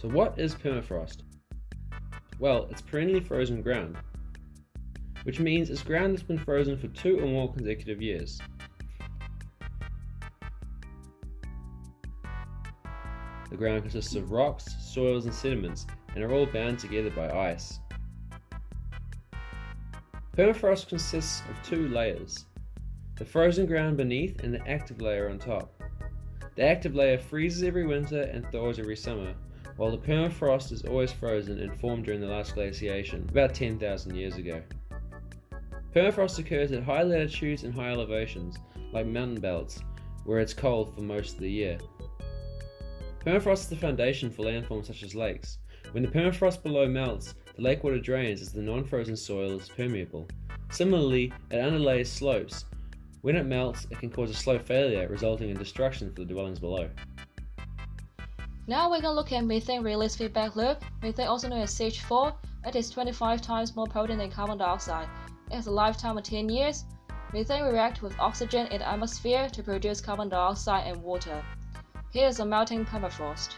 So what is permafrost? Well, it's perennially frozen ground, which means it's ground that's been frozen for 2 or more consecutive years. The ground consists of rocks, soils and sediments, and are all bound together by ice. Permafrost consists of 2 layers, the frozen ground beneath and the active layer on top. The active layer freezes every winter and thaws every summer, while the permafrost is always frozen and formed during the last glaciation, about 10,000 years ago. Permafrost occurs at high latitudes and high elevations, like mountain belts, where it's cold for most of the year. Permafrost is the foundation for landforms such as lakes. When the permafrost below melts, the lake water drains as the non-frozen soil is permeable. Similarly, it underlays slopes. When it melts, it can cause a slope failure, resulting in destruction for the dwellings below. Now we're going to look at methane release feedback loop. Methane, also known as CH4, it is 25 times more potent than carbon dioxide. It has a lifetime of 10 years. Methane will react with oxygen in the atmosphere to produce carbon dioxide and water. Here is a melting permafrost.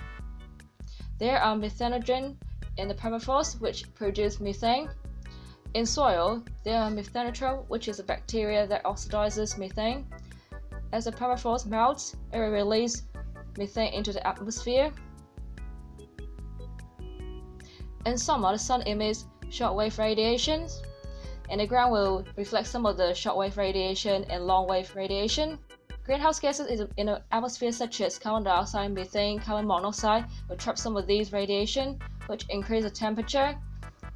There are methanogen in the permafrost, which produce methane. In soil, there are methanotroph, which is a bacteria that oxidizes methane. As the permafrost melts, it will release methane into the atmosphere. In summer, the sun emits shortwave radiations, and the ground will reflect some of the shortwave radiation and longwave radiation. Greenhouse gases in the atmosphere such as carbon dioxide, methane, carbon monoxide will trap some of these radiation, which increase the temperature.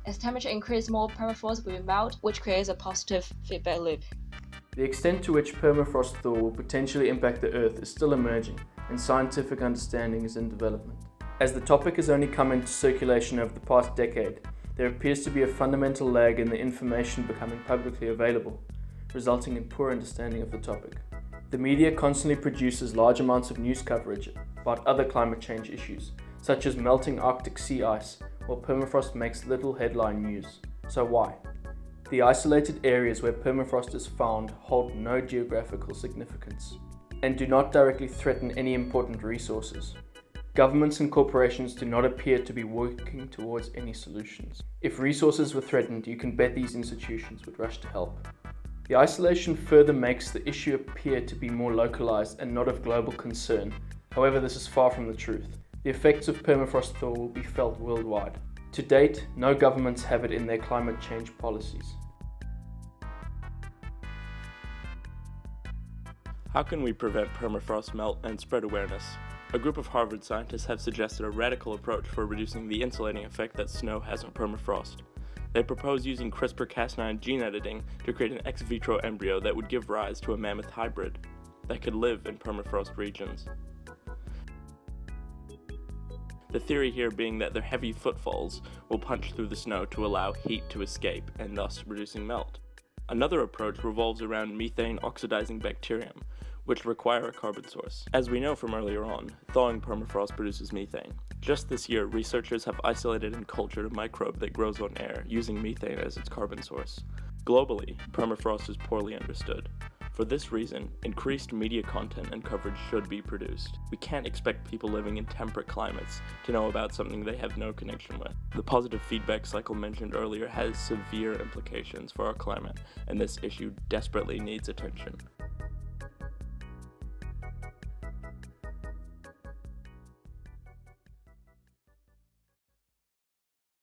As temperature increases, more permafrost will melt, which creates a positive feedback loop. The extent to which permafrost thaw will potentially impact the Earth is still emerging, and scientific understanding is in development. As the topic has only come into circulation over the past decade, there appears to be a fundamental lag in the information becoming publicly available, resulting in poor understanding of the topic. The media constantly produces large amounts of news coverage about other climate change issues, such as melting Arctic sea ice, while permafrost makes little headline news. So why? The isolated areas where permafrost is found hold no geographical significance and do not directly threaten any important resources. Governments and corporations do not appear to be working towards any solutions. If resources were threatened, you can bet these institutions would rush to help. The isolation further makes the issue appear to be more localized and not of global concern. However, this is far from the truth. The effects of permafrost thaw will be felt worldwide. To date, no governments have it in their climate change policies. How can we prevent permafrost melt and spread awareness? A group of Harvard scientists have suggested a radical approach for reducing the insulating effect that snow has on permafrost. They propose using CRISPR-Cas9 gene editing to create an ex vitro embryo that would give rise to a mammoth hybrid that could live in permafrost regions. The theory here being that their heavy footfalls will punch through the snow to allow heat to escape and thus reducing melt. Another approach revolves around methane oxidizing bacterium, which require a carbon source. As we know from earlier on, thawing permafrost produces methane. Just this year, researchers have isolated and cultured a microbe that grows on air, using methane as its carbon source. Globally, permafrost is poorly understood. For this reason, increased media content and coverage should be produced. We can't expect people living in temperate climates to know about something they have no connection with. The positive feedback cycle mentioned earlier has severe implications for our climate, and this issue desperately needs attention.